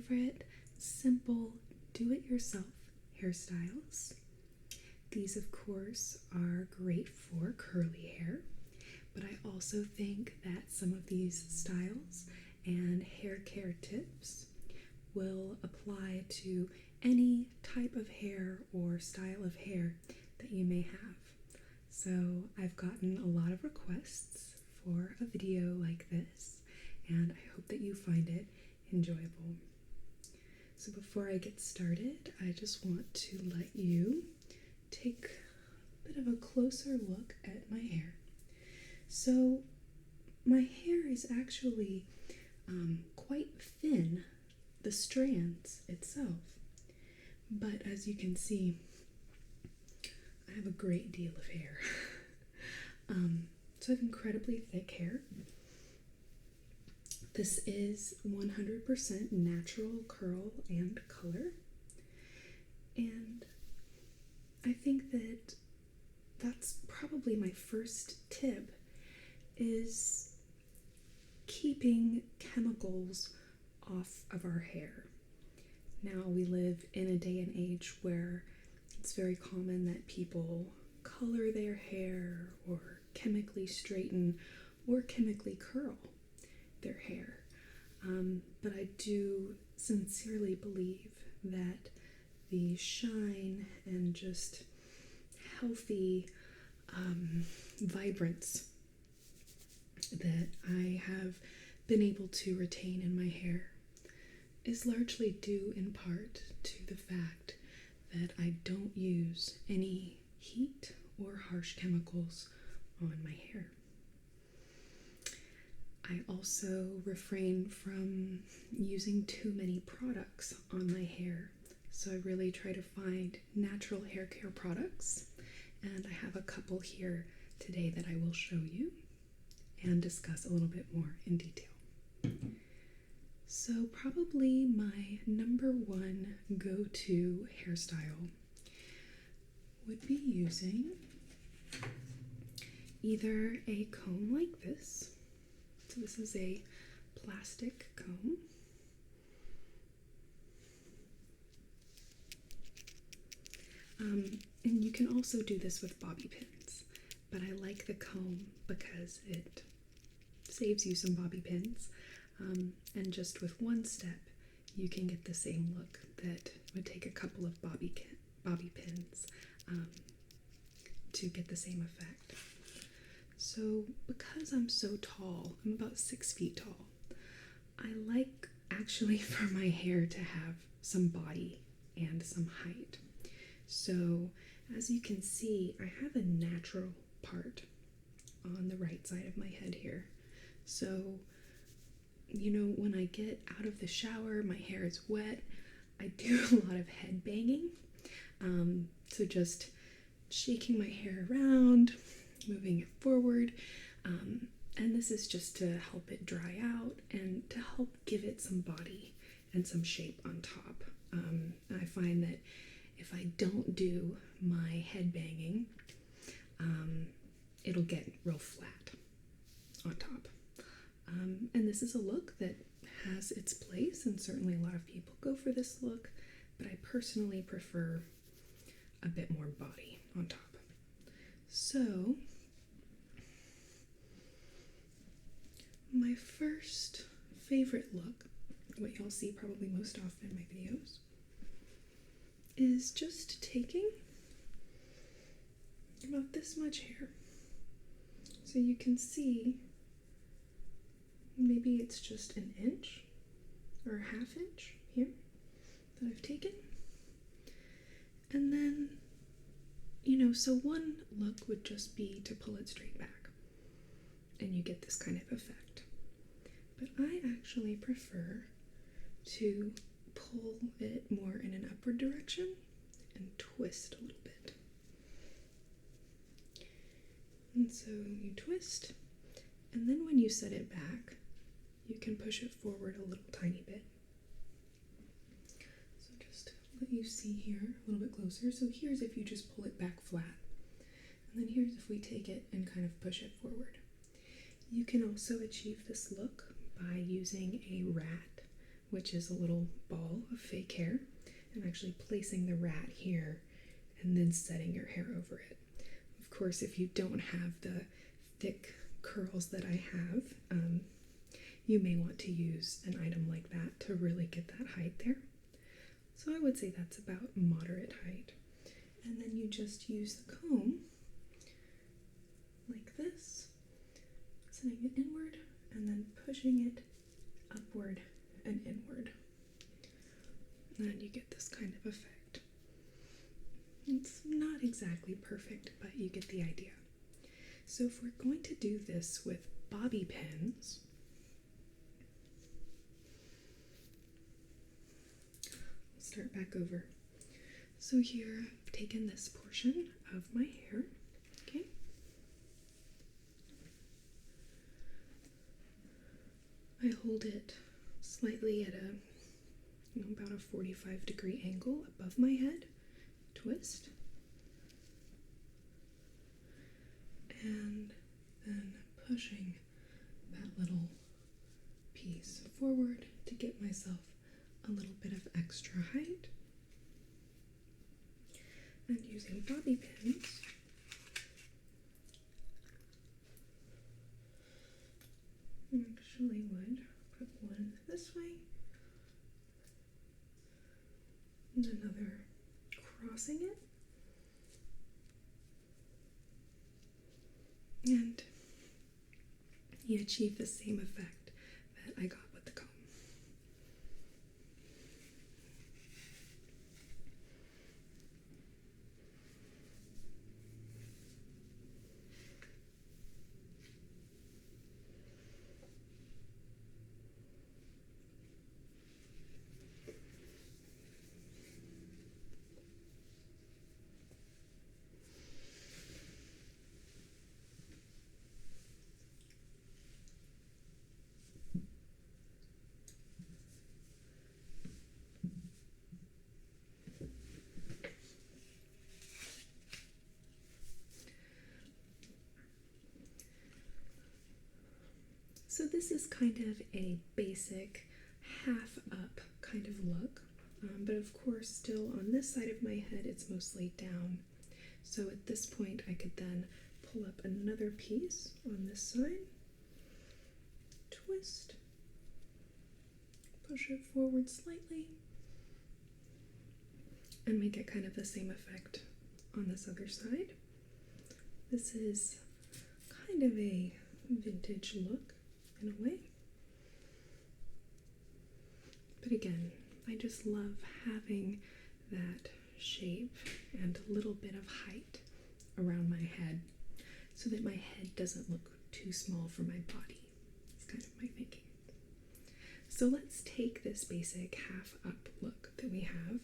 favorite simple do-it-yourself hairstyles. These, of course, are great for curly hair, but I also think that some of these styles and hair care tips will apply to any type of hair or style of hair that you may have. So I've gotten a lot of requests for a video like this, and I hope that you find it enjoyable. So before I get started, I just want to let you take a bit of a closer look at my hair. So my hair is actually quite thin, the strands itself, but as you can see, I have a great deal of hair. So I have incredibly thick hair. This is 100% natural curl and color, and I think that that's probably my first tip, is keeping chemicals off of our hair. Now we live in a day and age where it's very common that people color their hair or chemically straighten or chemically curl their hair. But I do sincerely believe that the shine and just healthy vibrance that I have been able to retain in my hair is largely due in part to the fact that I don't use any heat or harsh chemicals on my hair. I also refrain from using too many products on my hair, so I really try to find natural hair care products, and I have a couple here today that I will show you and discuss a little bit more in detail. So probably my number one go-to hairstyle would be using either a comb like this. So this is a plastic comb. And you can also do this with bobby pins, but I like the comb because it saves you some bobby pins. And just with one step, you can get the same look that would take a couple of bobby pins to get the same effect. So because I'm so tall, I'm about 6 feet tall, I like actually for my hair to have some body and some height. So as you can see, I have a natural part on the right side of my head here. So, you know, when I get out of the shower, my hair is wet, I do a lot of head banging. So just shaking my hair around, moving it forward. And this is just to help it dry out and to help give it some body and some shape on top. I find that if I don't do my head banging, it'll get real flat on top. And this is a look that has its place, and certainly a lot of people go for this look, but I personally prefer a bit more body on top. So, my first favorite look, what y'all see probably most often in my videos, is just taking about this much hair. So you can see maybe it's just an inch or a half inch here that I've taken. And then, you know, so one look would just be to pull it straight back and you get this kind of effect. But I actually prefer to pull it more in an upward direction and twist a little bit. And so you twist, and then when you set it back, you can push it forward a little tiny bit. So just let you see here a little bit closer. So here's if you just pull it back flat. And then here's if we take it and kind of push it forward. You can also achieve this look by using a rat which is a little ball of fake hair, and actually placing the rat here and then setting your hair over it. Of course, if you don't have the thick curls that I have, you may want to use an item like that to really get that height there. So I would say that's about moderate height. And then you just use the comb like this, sending it inward and then pushing it upward and inward. And you get this kind of effect. It's not exactly perfect, but you get the idea. So if we're going to do this with bobby pins, I'll start back over. So here I've taken this portion of my hair, okay? I hold it slightly at about a 45-degree angle above my head, twist, and then pushing that little piece forward to get myself a little bit of extra height. And using bobby pins, I actually would put one this way and another crossing it, and you achieve the same effect that I got with the comb. So this is kind of a basic half up kind of look, but of course still on this side of my head it's mostly down. So at this point I could then pull up another piece on this side, twist, push it forward slightly, and make it kind of the same effect on this other side. This is kind of a vintage look in a way. But again, I just love having that shape and a little bit of height around my head so that my head doesn't look too small for my body. It's kind of my thinking. So let's take this basic half up look that we have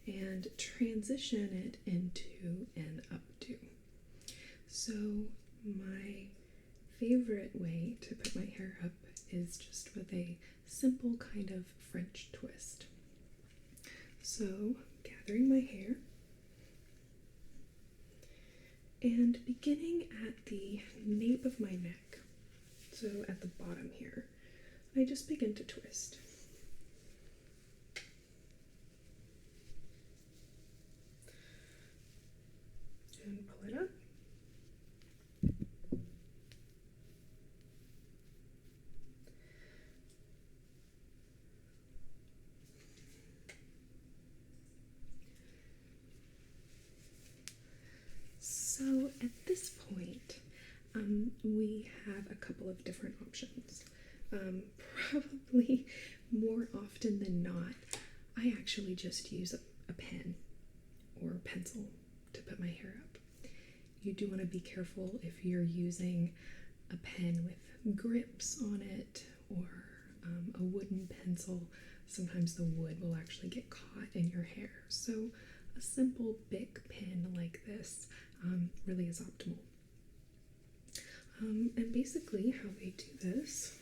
and transition it into an updo. So my favorite way to put my hair up is just with a simple kind of French twist. So gathering my hair and beginning at the nape of my neck, so at the bottom here, I just begin to twist. And pull it up. So at this point, we have a couple of different options. Probably more often than not, I actually just use a pen or a pencil to put my hair up. You do want to be careful if you're using a pen with grips on it or a wooden pencil. Sometimes the wood will actually get caught in your hair. So a simple Bic pen like this really is optimal. And basically how they do this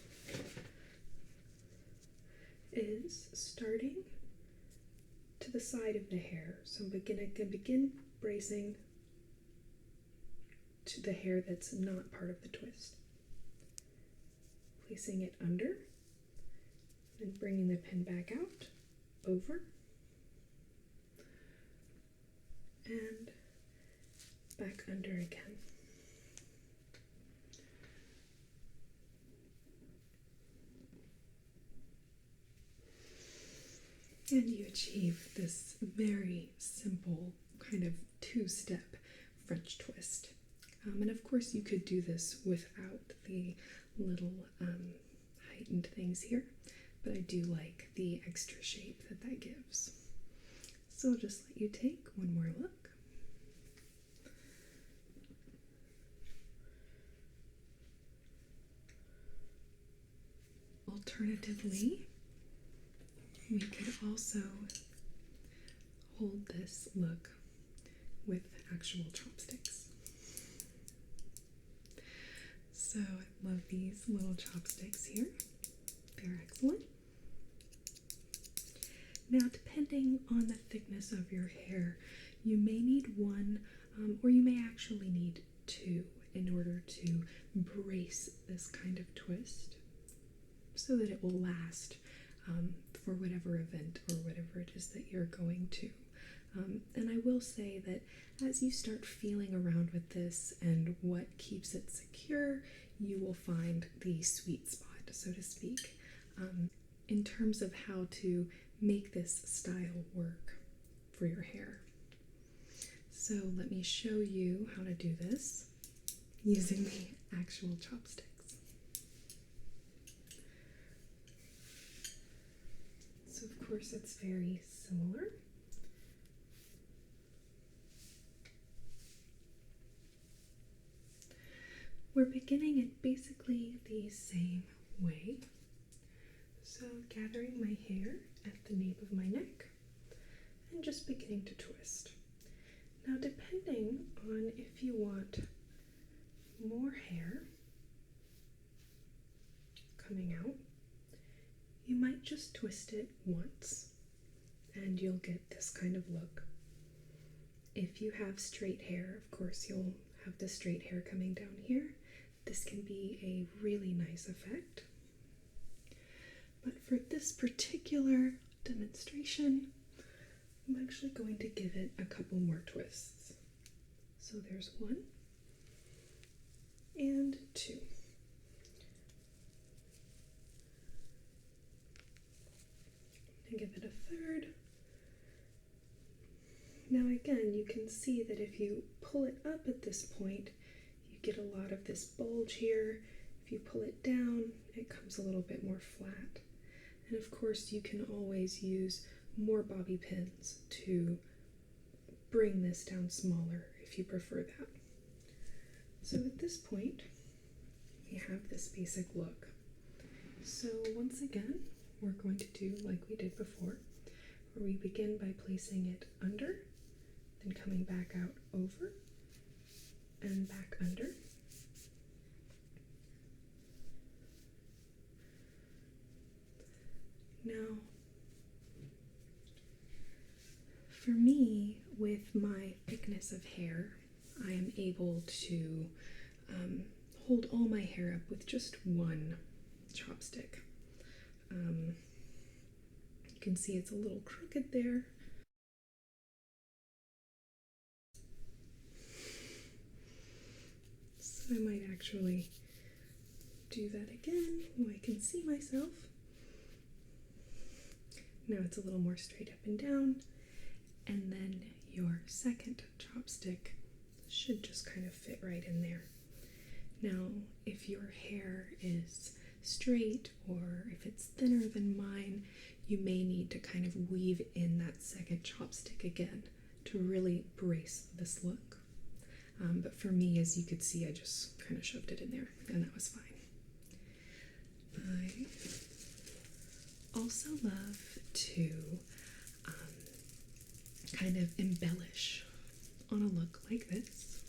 is starting to the side of the hair. So I can begin bracing to the hair that's not part of the twist. Placing it under, and bringing the pin back out, over, and back under again. And you achieve this very simple kind of two-step French twist. And of course you could do this without the little heightened things here, but I do like the extra shape that that gives. So I'll just let you take one more look. Alternatively, we could also hold this look with actual chopsticks. So I love these little chopsticks here. They're excellent. Now, depending on the thickness of your hair, you may need one, or you may actually need two in order to brace this kind of twist so that it will last for whatever event or whatever it is that you're going to. And I will say that as you start feeling around with this and what keeps it secure, you will find the sweet spot, so to speak, in terms of how to make this style work for your hair. So let me show you how to do this using the actual chopsticks. So of course it's very similar. We're beginning it basically the same way. So gathering my hair at the nape of my neck and just beginning to twist. Now, depending on if you want more hair coming out, you might just twist it once and you'll get this kind of look. If you have straight hair, of course, you'll have the straight hair coming down here. This can be a really nice effect. But for this particular demonstration, I'm actually going to give it a couple more twists. So there's one and two. And give it a third. Now again, you can see that if you pull it up at this point, you get a lot of this bulge here. If you pull it down, it comes a little bit more flat. And of course, you can always use more bobby pins to bring this down smaller if you prefer that. So at this point, we have this basic look. So once again, we're going to do like we did before, where we begin by placing it under, then coming back out over, and back under. Now, for me, with my thickness of hair, I am able to hold all my hair up with just one chopstick. You can see it's a little crooked there. So I might actually do that again so I can see myself. Now it's a little more straight up and down, and then your second chopstick should just kind of fit right in there. Now, if your hair is straight or if it's thinner than mine, you may need to kind of weave in that second chopstick again to really brace this look. But for me, as you could see, I just kind of shoved it in there, and that was fine. I also love to kind of embellish on a look like this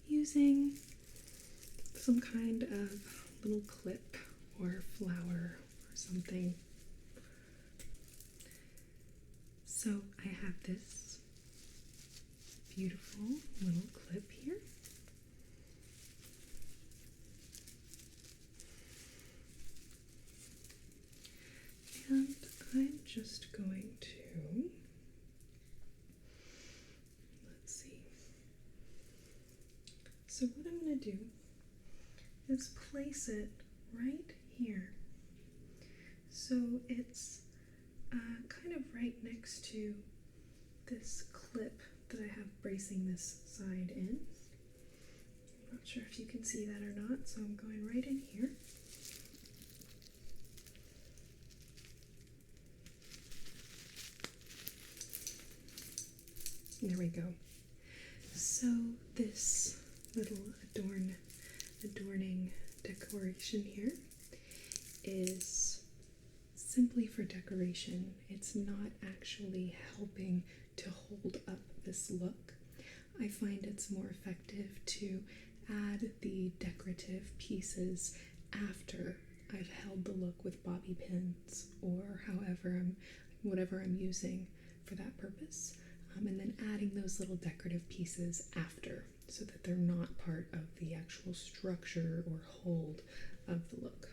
using some kind of little clip or flower or something. So I have this beautiful little clip here. just going to, let's see. So what I'm going to do is place it right here. So it's kind of right next to this clip that I have bracing this side in. I'm not sure if you can see that or not, so I'm going right in here. There we go. So this little adorning decoration here is simply for decoration. It's not actually helping to hold up this look. I find it's more effective to add the decorative pieces after I've held the look with bobby pins or whatever I'm using for that purpose. And then adding those little decorative pieces after so that they're not part of the actual structure or hold of the look.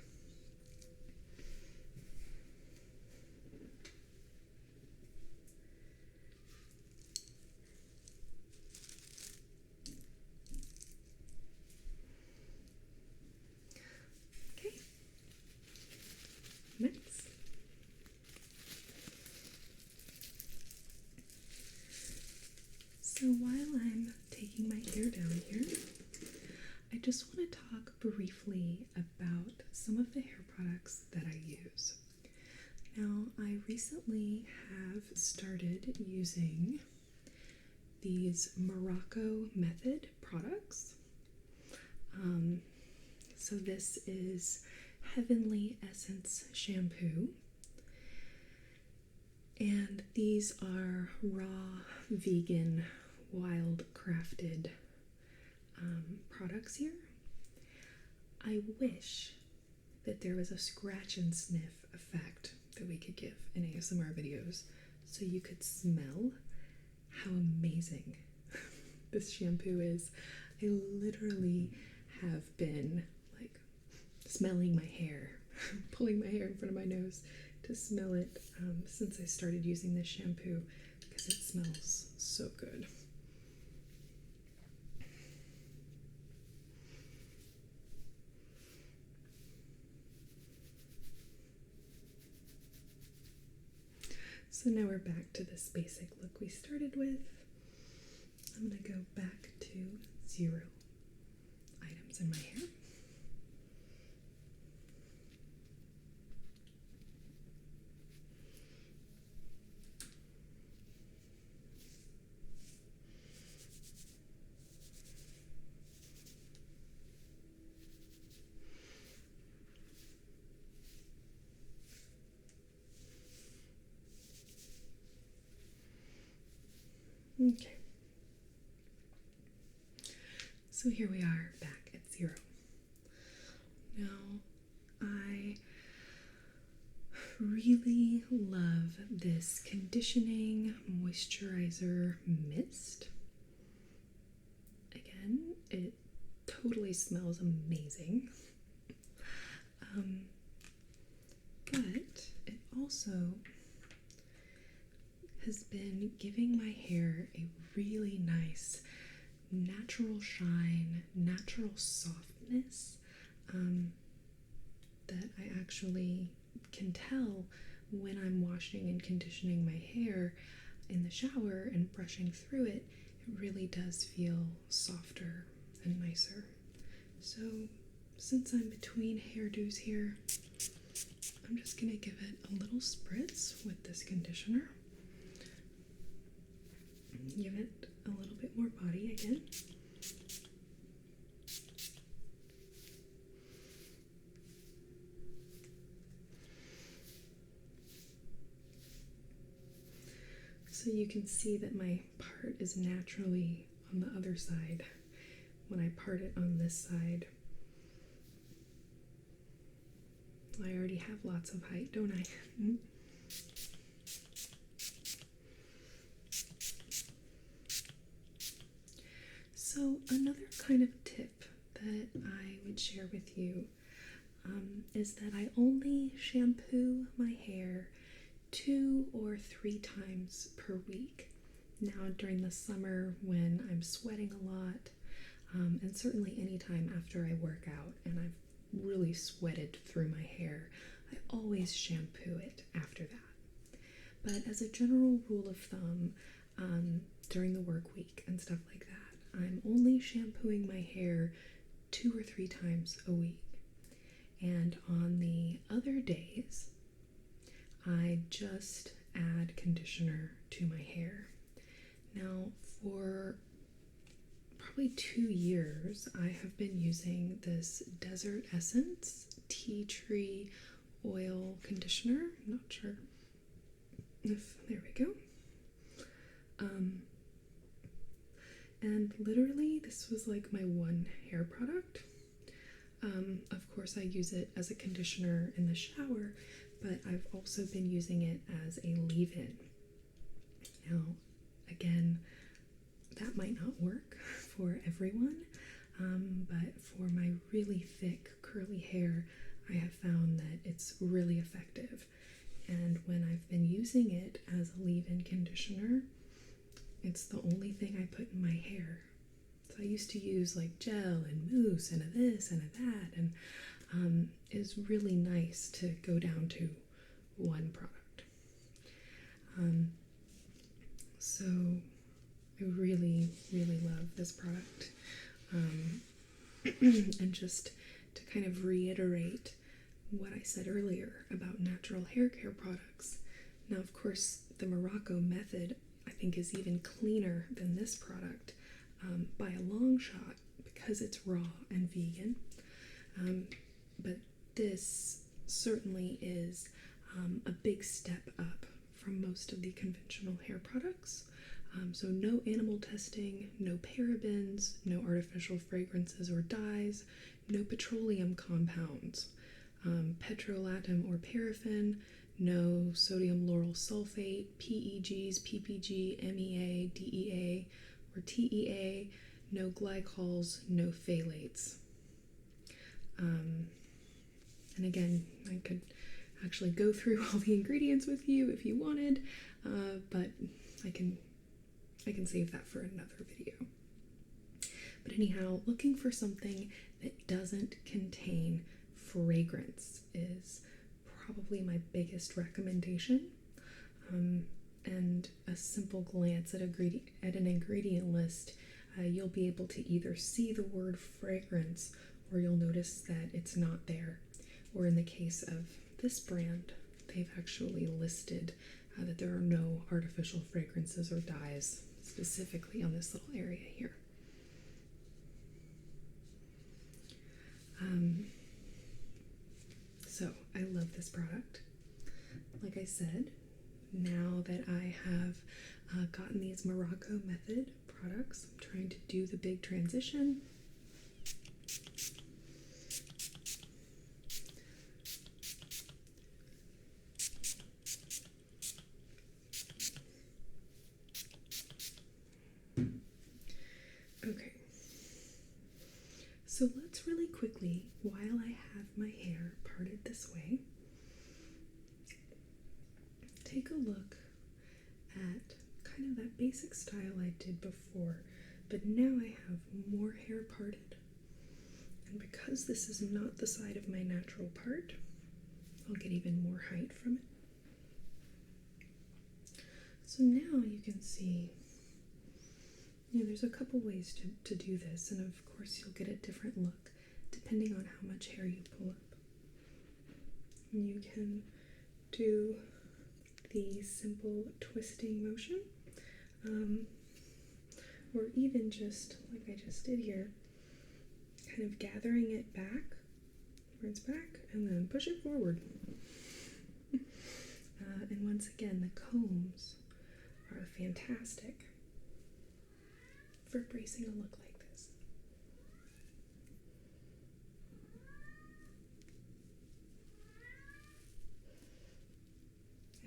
Okay, next. So while I'm taking my hair down here, I just want to talk briefly about some of the hair products that I use. Now, I recently have started using these Morocco Method products. So this is Heavenly Essence shampoo. And these are raw, vegan, wild crafted products here. I wish that there was a scratch and sniff effect that we could give in ASMR videos so you could smell how amazing this shampoo is. I literally have been like smelling my hair, pulling my hair in front of my nose to smell it since I started using this shampoo because it smells so good. So now we're back to this basic look we started with. I'm going to go back to 0 items in my hair. Okay, so here we are back at 0. Now, I really love this conditioning moisturizer mist. Again, it totally smells amazing, but it also has been giving my hair a really nice natural shine, natural softness that I actually can tell when I'm washing and conditioning my hair in the shower and brushing through it. It really does feel softer and nicer. So since I'm between hairdos here, I'm just gonna give it a little spritz with this conditioner. Give it a little bit more body again. So you can see that my part is naturally on the other side when I part it on this side. I already have lots of height, don't I? So another kind of tip that I would share with you is that I only shampoo my hair 2 or 3 times per week. Now, during the summer when I'm sweating a lot, and certainly anytime after I work out and I've really sweated through my hair, I always shampoo it after that. But as a general rule of thumb, during the work week and stuff like that, I'm only shampooing my hair 2 or 3 times a week. And on the other days, I just add conditioner to my hair. Now, for probably 2 years, I have been using this Desert Essence tea tree oil conditioner. I'm not sure if, there we go. And literally, this was like my one hair product. Of course, I use it as a conditioner in the shower, but I've also been using it as a leave-in. Now, again, that might not work for everyone, but for my really thick, curly hair, I have found that it's really effective. And when I've been using it as a leave-in conditioner, it's the only thing I put in my hair. So I used to use like gel and mousse and a this and a that, and it's really nice to go down to one product. So I really, really love this product. And just to kind of reiterate what I said earlier about natural hair care products. Now, of course, the Morocco method I think is even cleaner than this product by a long shot because it's raw and vegan. But this certainly is a big step up from most of the conventional hair products. So no animal testing, no parabens, no artificial fragrances or dyes, no petroleum compounds, petrolatum or paraffin, no sodium lauryl sulfate, PEGs, PPG, MEA, DEA, or TEA, no glycols, no phthalates. And again, I could actually go through all the ingredients with you if you wanted, but I can save that for another video. But anyhow, looking for something that doesn't contain fragrance is probably my biggest recommendation. And a simple glance at an ingredient list, you'll be able to either see the word fragrance or you'll notice that it's not there. Or in the case of this brand, they've actually listed that there are no artificial fragrances or dyes specifically on this little area here. So I love this product. Like I said, now that I have gotten these Morocco method products, I'm trying to do the big transition. Okay, so let's really quickly, while I have my hair parted this way, take a look at kind of that basic style I did before, but now I have more hair parted. And because this is not the side of my natural part, I'll get even more height from it. So now you can see, there's a couple ways to do this, and of course you'll get a different look depending on how much hair you pull up. You can do the simple twisting motion, or even just like I just did here, kind of gathering it back, where it's back, and then push it forward. And once again, the combs are fantastic for bracing a look like this.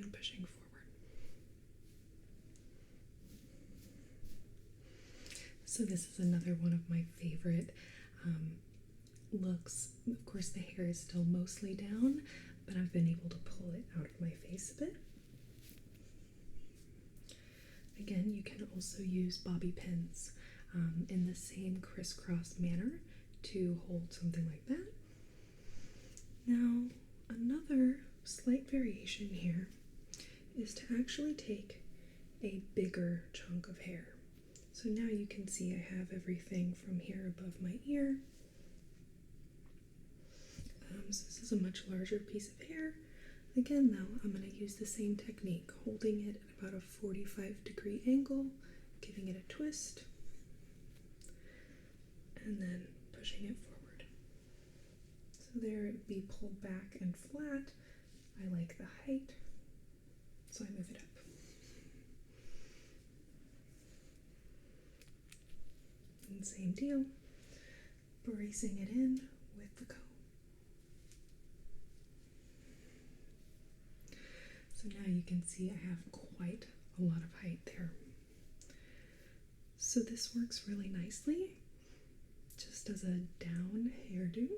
And pushing forward. So this is another one of my favorite looks. Of course, the hair is still mostly down, but I've been able to pull it out of my face a bit. again, you can also use bobby pins in the same crisscross manner to hold something like that. Now, another slight variation here is to actually take a bigger chunk of hair. So now you can see I have everything from here above my ear. So this is a much larger piece of hair. Again, though, I'm going to use the same technique, holding it at about a 45-degree angle, giving it a twist, and then pushing it forward. So there it would be pulled back and flat. I like the height, so I move it up. And same deal, bracing it in with the comb. So now you can see I have quite a lot of height there. So this works really nicely, just as a down hairdo.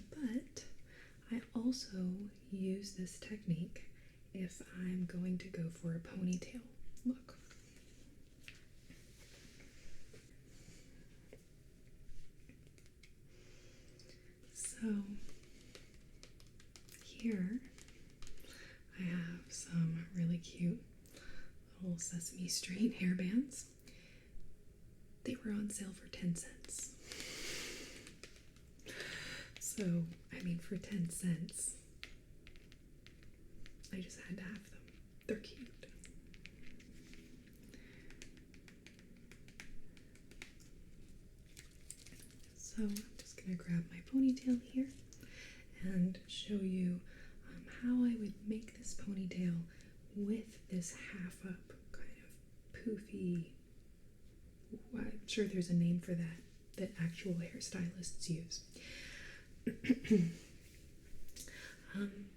But I also use this technique if I'm going to go for a ponytail look. So here I have some really cute little Sesame Street hairbands. They were on sale for 10 cents. So, I mean, for 10 cents, I just had to have them. They're cute. So, I'm just going to grab my ponytail here and show you how I would make this ponytail with this half up kind of poofy. I'm sure there's a name for that actual hairstylists use.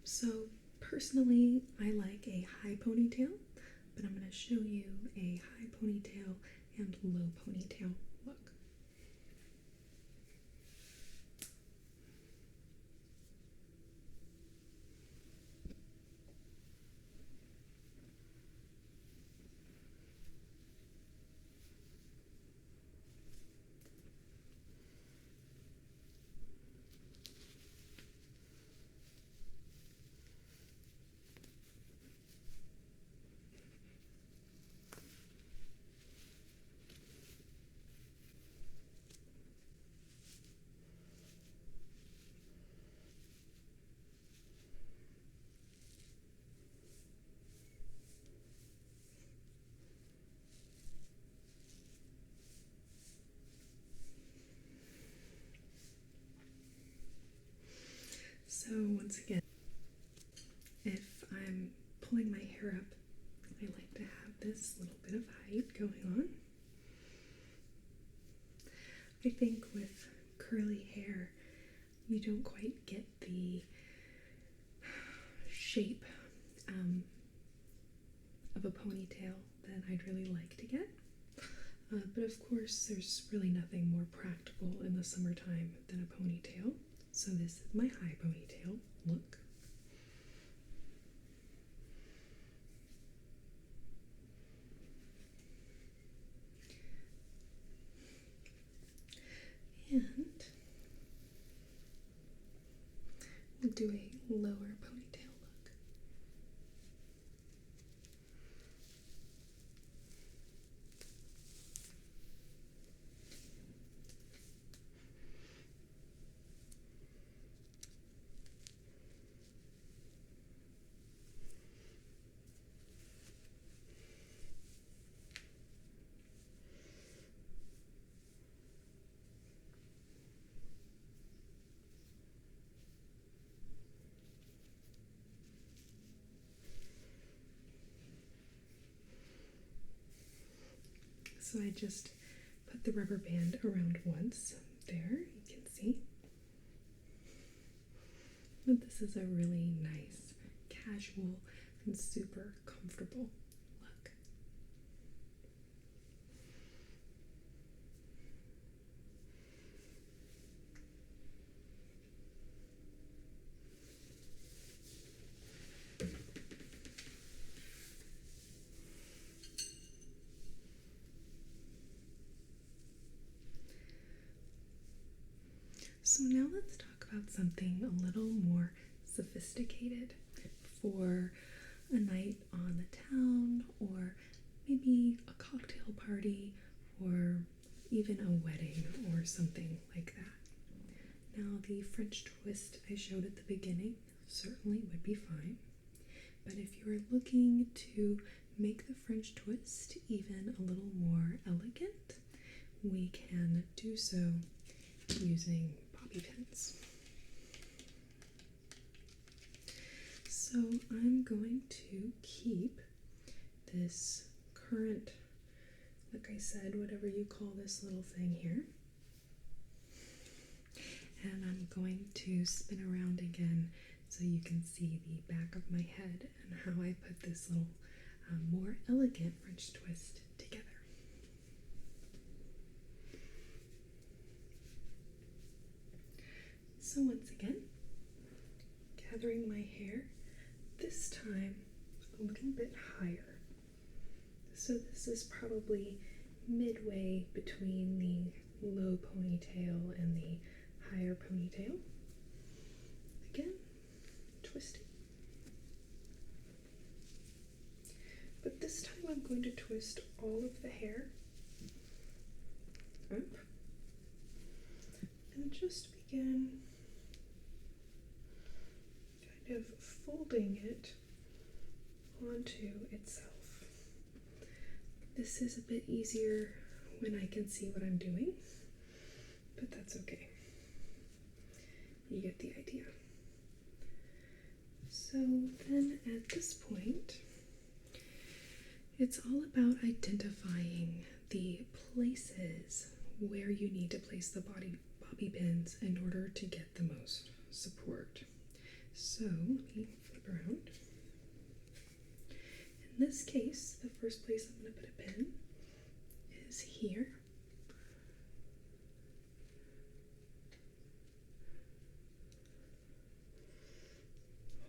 So personally, I like a high ponytail, but I'm going to show you a high ponytail and low ponytail look. So once again, if I'm pulling my hair up, I like to have this little bit of height going on. I think with curly hair, you don't quite get the shape of a ponytail that I'd really like to get. But of course, there's really nothing more practical in the summertime than a ponytail. So this is my high ponytail look. And we'll do a lower ponytail look. So I just put the rubber band around once. There, you can see. But this is a really nice, casual, and super comfortable look. something a little more sophisticated for a night on the town, or maybe a cocktail party, or even a wedding or something like that. Now, the French twist I showed at the beginning certainly would be fine, but if you're looking to make the French twist even a little more elegant, we can do so using bobby pins. So I'm going to keep this current, like I said, whatever you call this little thing here, and I'm going to spin around again so you can see the back of my head and how I put this little more elegant French twist together. So once again, gathering my hair, this time a little bit higher. So this is probably midway between the low ponytail and the higher ponytail. Again, twisting. But this time I'm going to twist all of the hair up and just begin kind of folding it onto itself. This is a bit easier when I can see what I'm doing, but that's okay. You get the idea. So then at this point, it's all about identifying the places where you need to place the bobby pins in order to get the most support. So let me flip around. In this case, the first place I'm going to put a pin is here.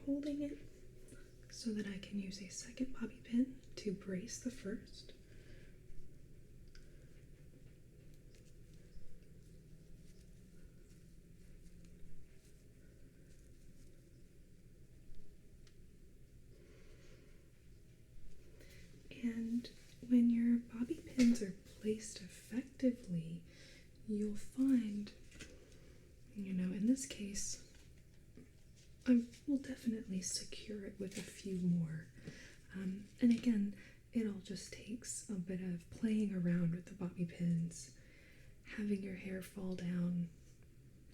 Holding it so that I can use a second bobby pin to brace the first. And when your bobby pins are placed effectively, you'll find, in this case, I will definitely secure it with a few more. And again, it all just takes a bit of playing around with the bobby pins, having your hair fall down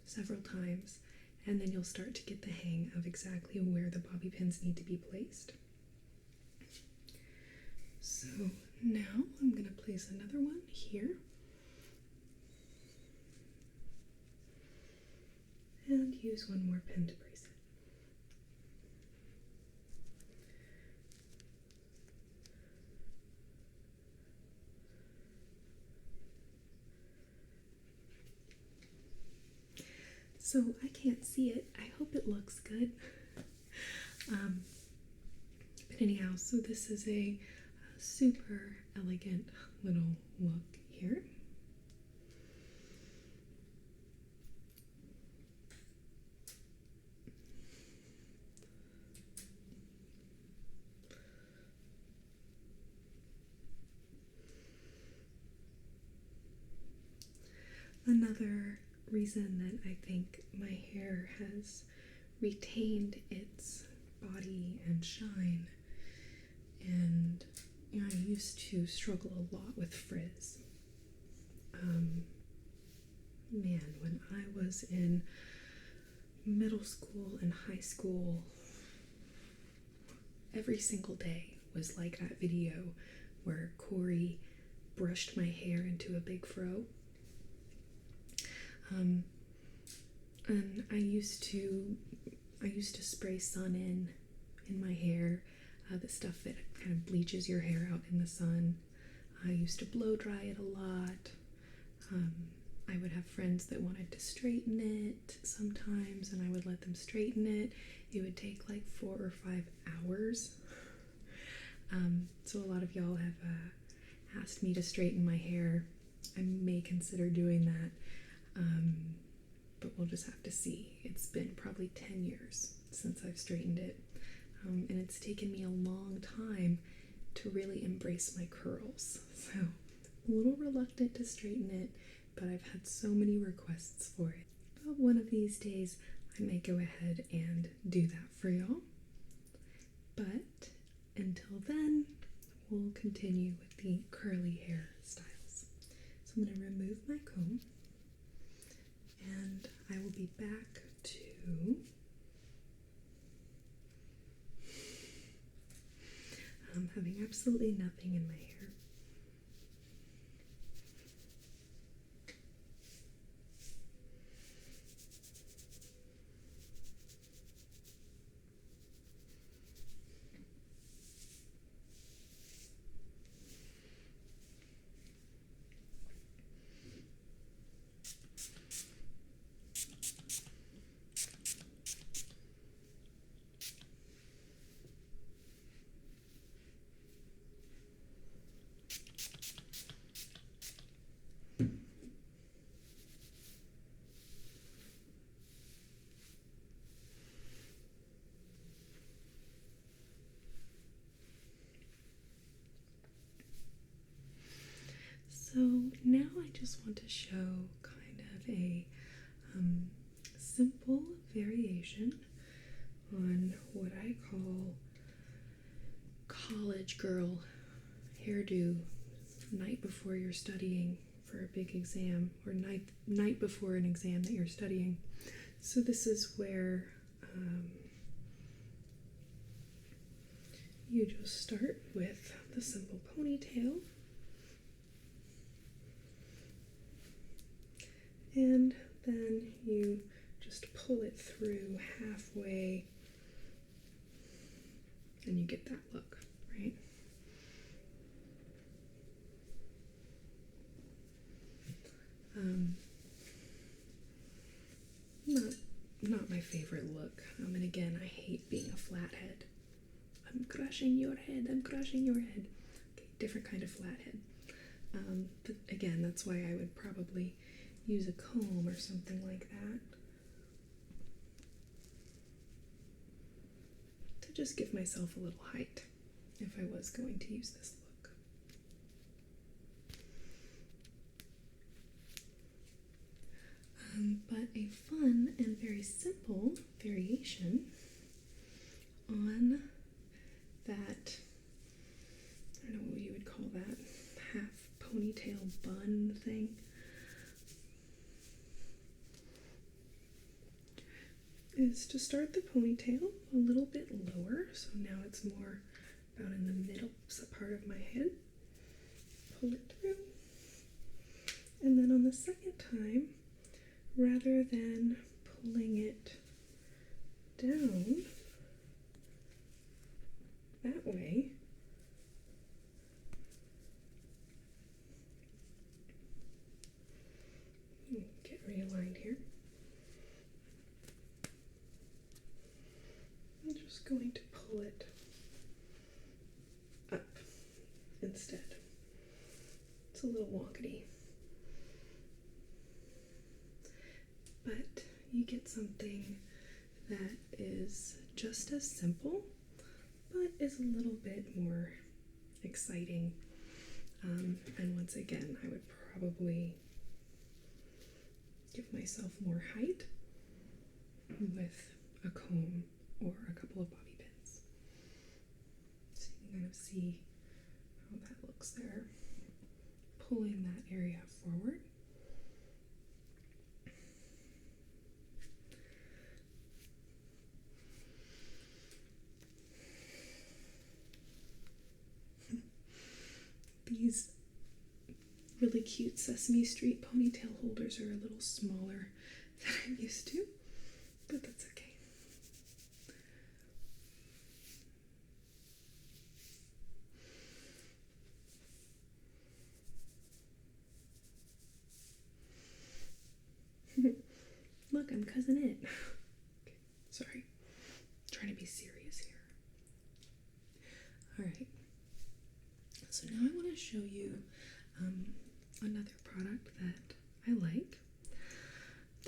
several times, and then you'll start to get the hang of exactly where the bobby pins need to be placed. So now I'm going to place another one here. And use one more pin to brace it. So I can't see it. I hope it looks good. But anyhow, so this is a super elegant little look here. Another reason that I think my hair has retained its body and shine, and I used to struggle a lot with frizz. When I was in middle school and high school, every single day was like that video where Corey brushed my hair into a big fro. And I used to spray sun in my hair, the stuff that kind of bleaches your hair out in the sun. I used to blow dry it a lot. I would have friends that wanted to straighten it sometimes, and I would let them straighten it. It would take like 4 or 5 hours. So a lot of y'all have asked me to straighten my hair. I may consider doing that. but we'll just have to see. It's been probably 10 years since I've straightened it, and it's taken me a long time to really embrace my curls. So I'm a little reluctant to straighten it, but I've had so many requests for it. But one of these days I may go ahead and do that for y'all. But until then, we'll continue with the curly hair styles. So I'm going to remove my comb, and I will be back to having absolutely nothing in my hair. So now I just want to show kind of a simple variation on what I call college girl hairdo night before you're studying for a big exam, or night before an exam that you're studying. So this is where you just start with the simple ponytail, and then you just pull it through halfway and you get that look, right? Not my favorite look. And again, I hate being a flathead. I'm crushing your head, I'm crushing your head. Okay, different kind of flathead. But again, that's why I would probably use a comb or something like that to just give myself a little height if I was going to use this look. But a fun and very simple variation on that, I don't know what you would call that, half ponytail bun thing. Is to start the ponytail a little bit lower, so now it's more about in the middle part of my head. Pull it through, and then on the second time, rather than pulling it down that way, get realigned here. I'm just going to pull it up instead. It's a little wonkety, but you get something that is just as simple, but is a little bit more exciting. And once again, I would probably give myself more height with a comb or a couple of bobby pins. So you can kind of see how that looks there. Pulling that area forward. These really cute Sesame Street ponytail holders are a little smaller than I'm used to, but that's okay. Look, I'm cousin it. Okay, sorry. I'm trying to be serious here. Alright. So now I want to show you another product that I like.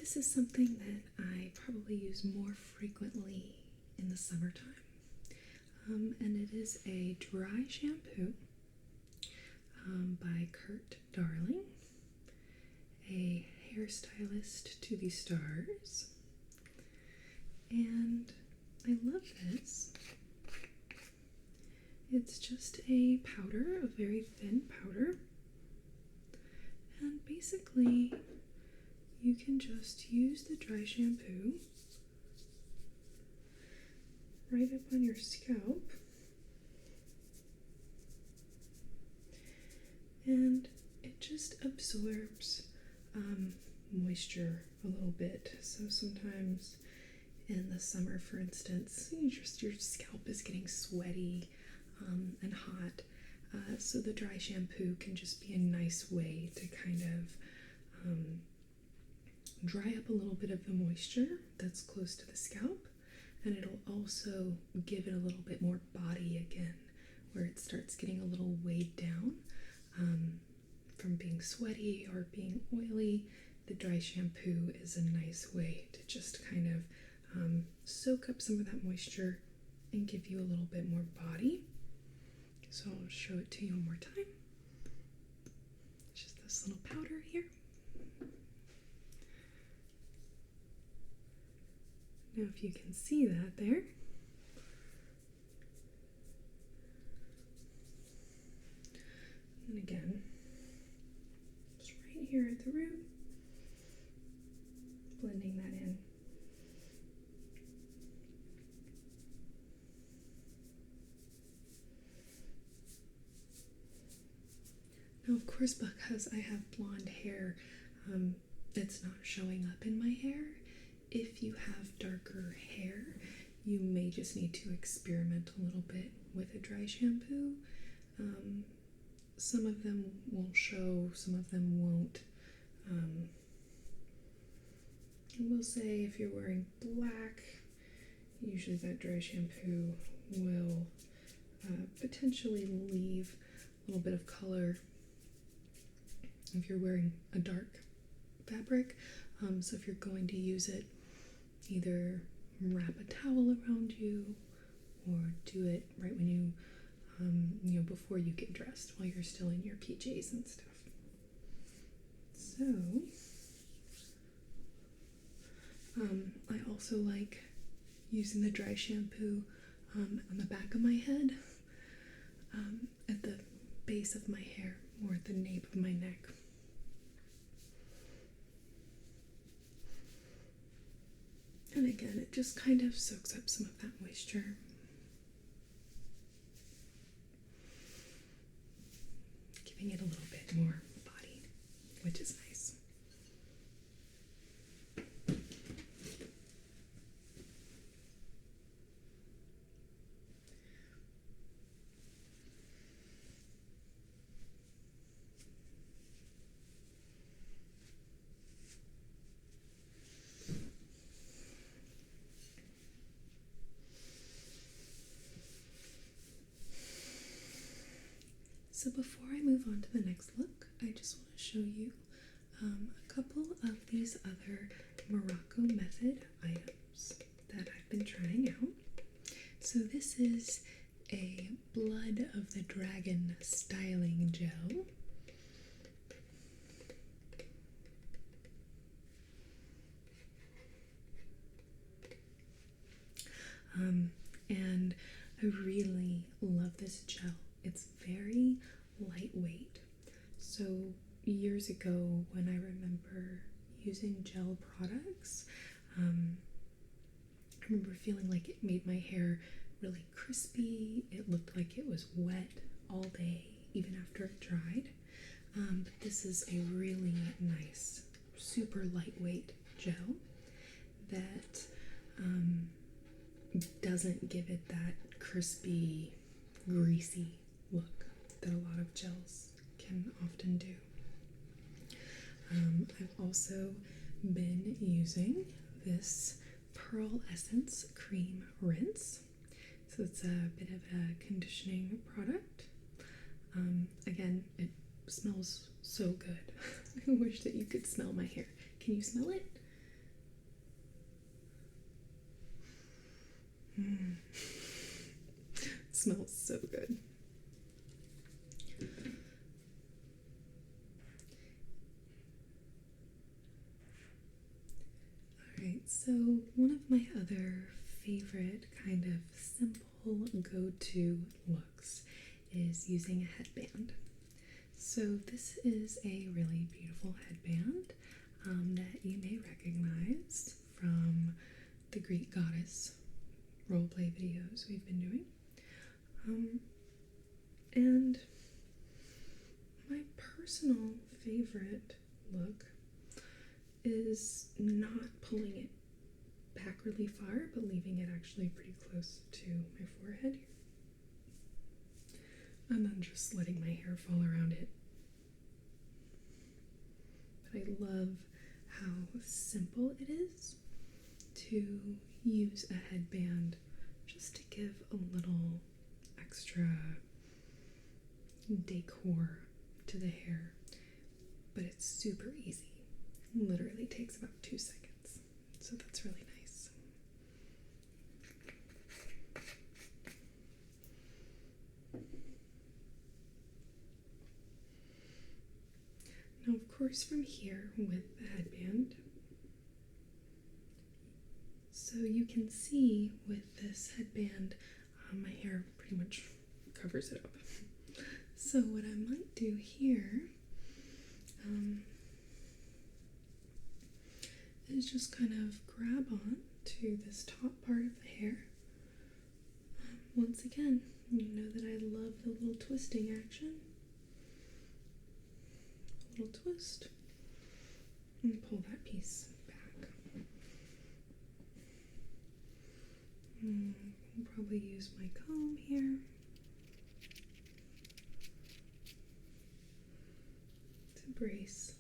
This is something that I probably use more frequently in the summertime. And it is a dry shampoo by Kurt Darling, a hairstylist to the stars. And I love this. It's just a powder, a very thin powder. And basically, you can just use the dry shampoo right up on your scalp. And it just absorbs moisture a little bit. So sometimes in the summer, for instance, your scalp is getting sweaty and hot. So the dry shampoo can just be a nice way to kind of dry up a little bit of the moisture that's close to the scalp, and it'll also give it a little bit more body again, where it starts getting a little weighed down from being sweaty or being oily. The dry shampoo is a nice way to just kind of soak up some of that moisture and give you a little bit more body. So I'll show it to you one more time. Just this little powder here. Now if you can see that there. And again, just right here at the root, blending that in. Now, of course, because I have blonde hair, it's not showing up in my hair. If you have darker hair, you may just need to experiment a little bit with a dry shampoo. Some of them will show, some of them won't. I will say if you're wearing black, usually that dry shampoo will potentially leave a little bit of color if you're wearing a dark fabric. So if you're going to use it, either wrap a towel around you or do it right when you before you get dressed, while you're still in your PJs and stuff. So I also like using the dry shampoo on the back of my head, at the base of my hair, or at the nape of my neck. And again, it just kind of soaks up some of that moisture. Giving it a little bit more body, which is nice. So before I move on to the next look, I just want to show you a couple of these other Morocco method items that I've been trying out. So this is a Blood of the Dragon styling gel. And I really love this gel. It's very lightweight. So years ago, when I remember using gel products, I remember feeling like it made my hair really crispy. It looked like it was wet all day, even after it dried. But this is a really nice, super lightweight gel that doesn't give it that crispy, greasy look that a lot of gels can often do. I've also been using this Pearl Essence Cream Rinse. So it's a bit of a conditioning product. Again, it smells so good. I wish that you could smell my hair. Can you smell it? It smells so good. Alright, so one of my other favorite kind of simple go-to looks is using a headband. So this is a really beautiful headband that you may recognize from the Greek goddess roleplay videos we've been doing. And my personal favorite look is not pulling it back really far, but leaving it actually pretty close to my forehead here. And then just letting my hair fall around it. But I love how simple it is to use a headband just to give a little extra decor to the hair. But it's super easy. It literally takes about 2 seconds. So that's really nice. Now, of course, from here with the headband, so you can see with this headband, my hair pretty much covers it up. So what I might do here is just kind of grab on to this top part of the hair. Once again, you know that I love the little twisting action. A little twist, and pull that piece back. I'll probably use my comb here to brace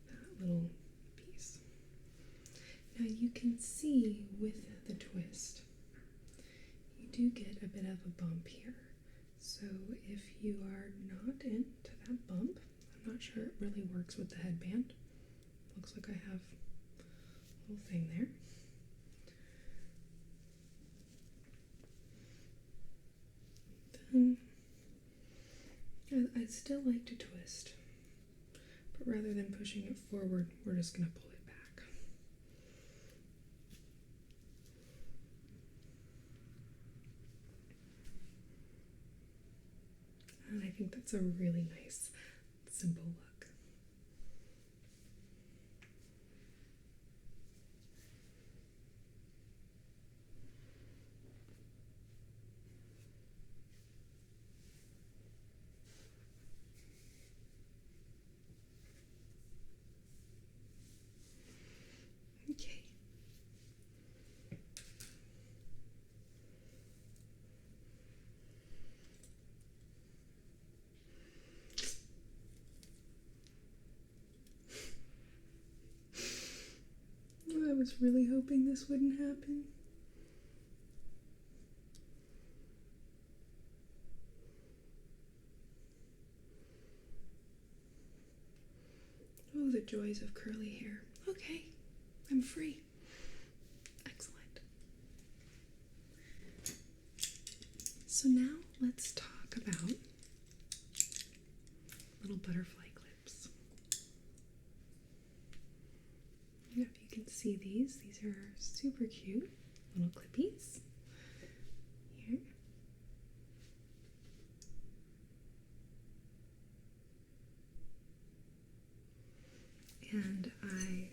that little piece. Now you can see with the twist, you do get a bit of a bump here. So if you are not into that bump, I'm not sure it really works with the headband. Looks like I have a little thing there. Then I still like to twist, but rather than pushing it forward, we're just going to pull it back. And I think that's a really nice, simple look. Okay. I was really hoping this wouldn't happen. Oh, the joys of curly hair. Okay, I'm free. Excellent. So now let's talk about little butterfly clips. If you can see these are super cute little clippies. Here. And I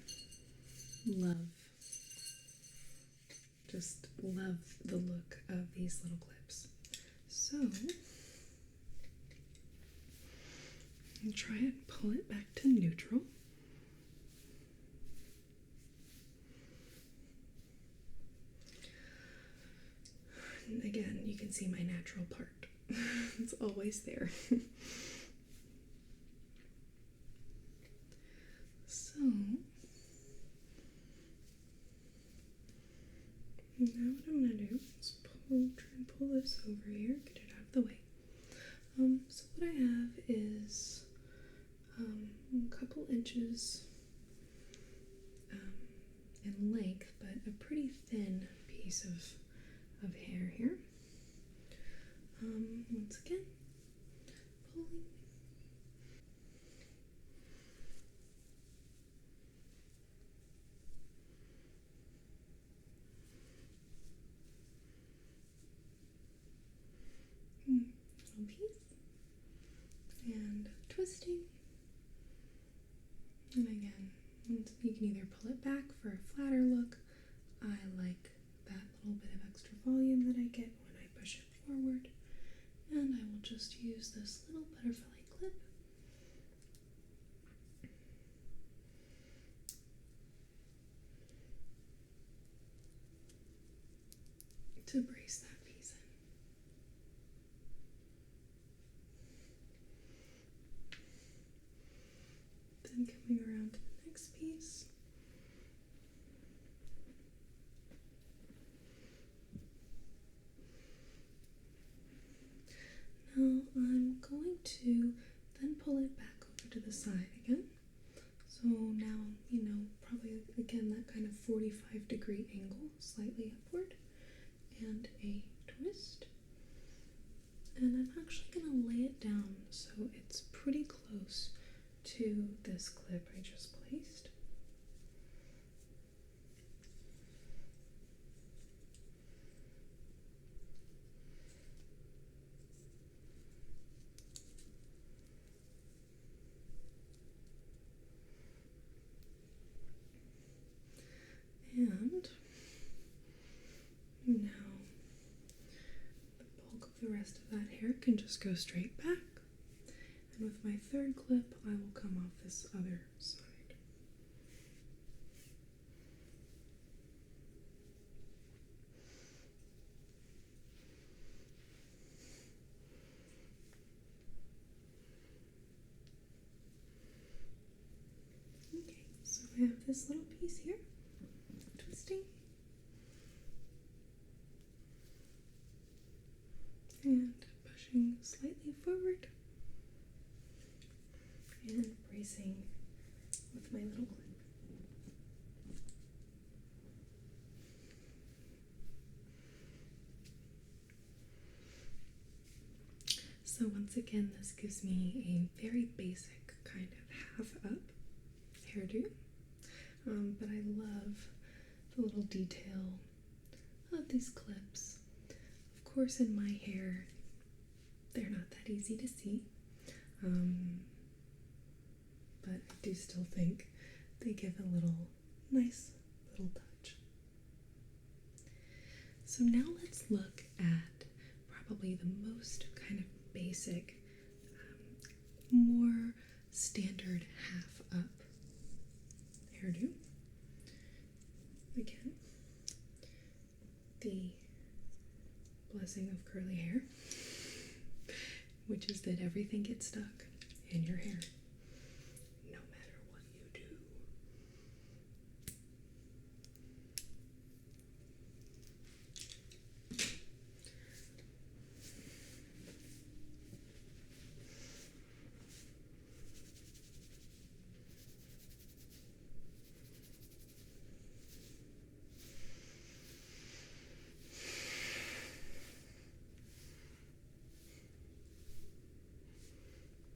just love the look of these little clips. So, I'll try and pull it back to neutral. And again, you can see my natural part. It's always there. So, now what I'm going to do is try and pull this over here, get it out of the way. So what I have is a couple inches in length, but a pretty thin piece of of hair here. Once again, pulling. Little piece. And twisting. And again, you can either pull it back for a flatter look. I like that little bit of extra volume that I get when I push it forward. And I will just use this little butterfly clip to brace that piece in. Then coming around to the next piece. Now I'm going to then pull it back over to the side again. So now, probably again that kind of 45-degree angle, slightly upward, and a twist. And I'm actually going to lay it down so it's pretty close to this clip I just placed. And now the bulk of the rest of that hair can just go straight back. And with my third clip, I will come off this other side. Okay, so I have this little piece here, twisting. And pushing slightly forward. And bracing with my little clip. So once again, this gives me a very basic kind of half-up hairdo, but I love the little detail of these clips. Of course, in my hair, they're not that easy to see, but I do still think they give a nice little touch. So now let's look at probably the most kind of basic, more standard half-up hairdo. Again, the blessing of curly hair, which is that everything gets stuck in your hair, no matter what you do.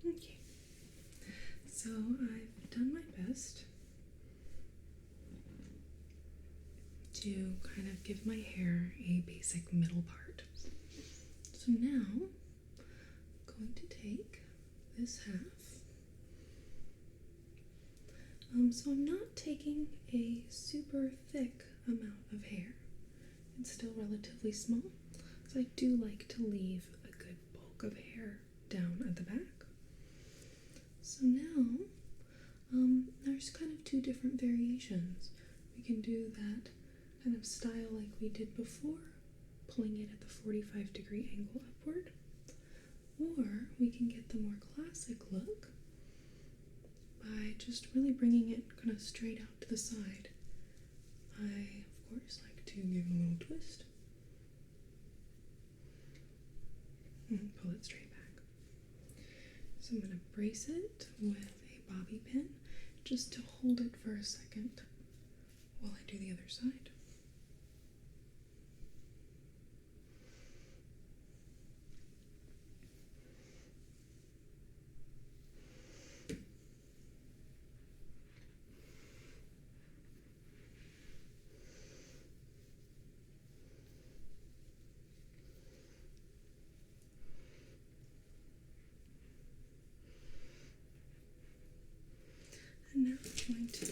Okay, so I've done my best to kind of give my hair a basic middle part. So now I'm going to take this half. So I'm not taking a super thick amount of hair. It's still relatively small, so I do like to leave a good bulk of hair down at the back. So now, there's kind of two different variations. We can do that kind of style like we did before, pulling it at the 45-degree angle upward, or we can get the more classic look by just really bringing it kind of straight out to the side. I, of course, like to give a little twist and pull it straight back. So I'm going to brace it with a bobby pin just to hold it for a second while I do the other side. going to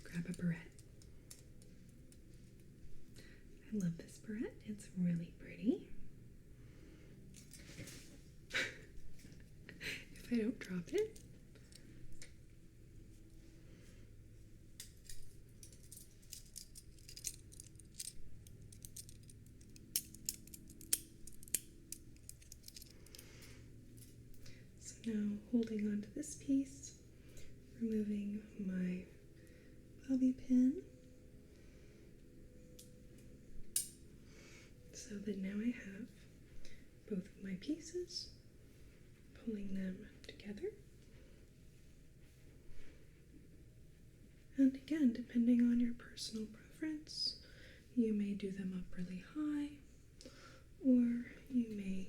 grab a barrette. I love this barrette. It's really pretty. If I don't drop it. So now holding on to this piece, removing my bobby pin. So that now I have both of my pieces, pulling them together. And again, depending on your personal preference, you may do them up really high, or you may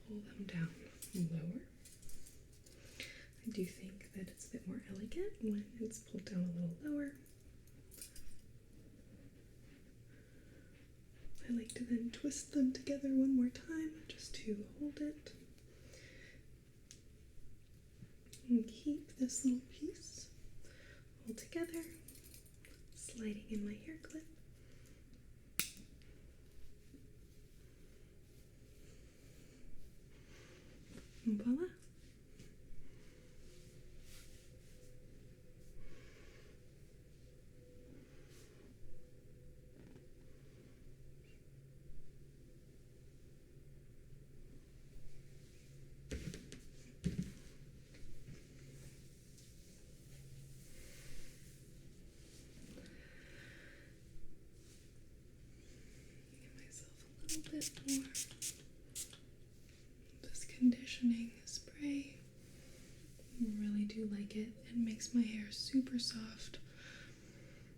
pull them down lower. I do think that it's a bit more elegant when it's pulled down a little lower. I like to then twist them together one more time just to hold it. And keep this little piece all together, sliding in my hair clip. And voila. Bit more this conditioning spray. I really do like it. It makes my hair super soft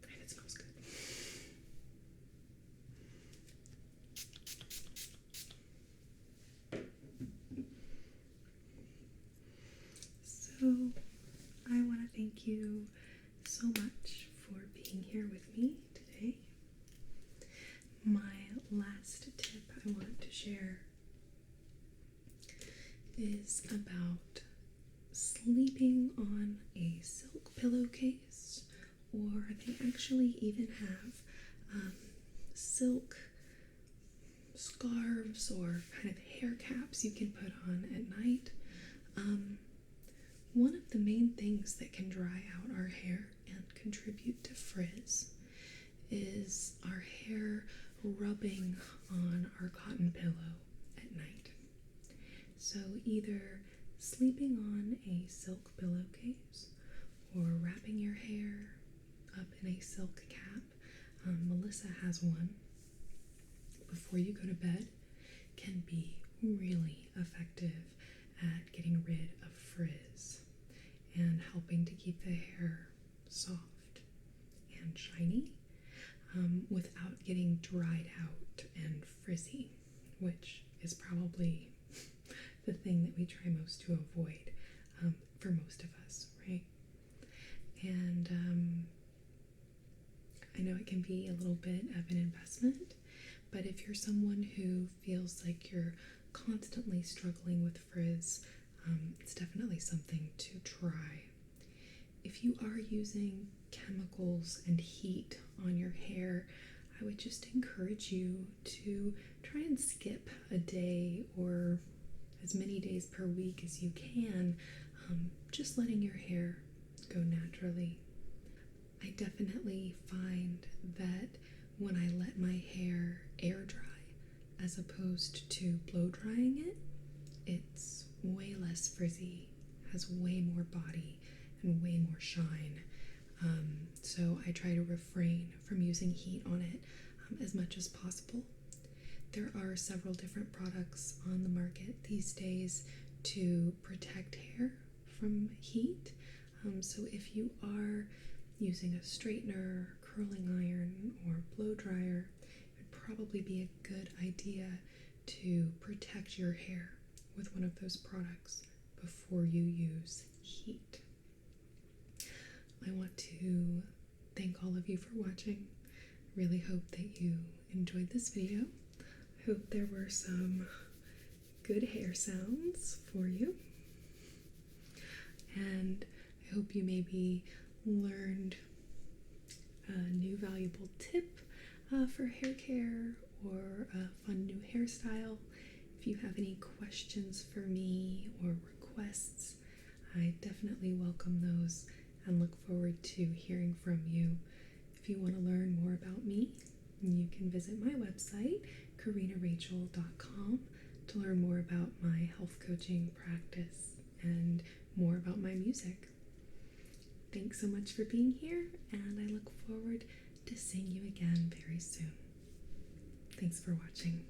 and it smells good. So I want to thank you so much for being here with me today. My last tip I want to share is about sleeping on a silk pillowcase, or they actually even have silk scarves or kind of hair caps you can put on at night. One of the main things that can dry out our hair and contribute to frizz is our hair rubbing on our cotton pillow at night. So either sleeping on a silk pillowcase or wrapping your hair up in a silk cap, Melissa has one, before you go to bed can be really effective at getting rid of frizz and helping to keep the hair soft and shiny without getting dried out and frizzy, which is probably the thing that we try most to avoid for most of us, right? And I know it can be a little bit of an investment, but if you're someone who feels like you're constantly struggling with frizz, it's definitely something to try. If you are using chemicals and heat on your hair, I would just encourage you to try and skip a day or as many days per week as you can, just letting your hair go naturally. I definitely find that when I let my hair air dry as opposed to blow drying it, it's way less frizzy, has way more body and way more shine. So I try to refrain from using heat on it as much as possible. There are several different products on the market these days to protect hair from heat. So if you are using a straightener, curling iron, or blow dryer, it would probably be a good idea to protect your hair with one of those products before you use heat. I want to thank all of you for watching. Really hope that you enjoyed this video. I hope there were some good hair sounds for you. and I hope you maybe learned a new valuable tip for hair care or a fun new hairstyle. If you have any questions for me or requests, I definitely welcome those and look forward to hearing from you. If you want to learn more about me, you can visit my website, CorrinaRachel.com, to learn more about my health coaching practice and more about my music. Thanks so much for being here, and I look forward to seeing you again very soon. Thanks for watching.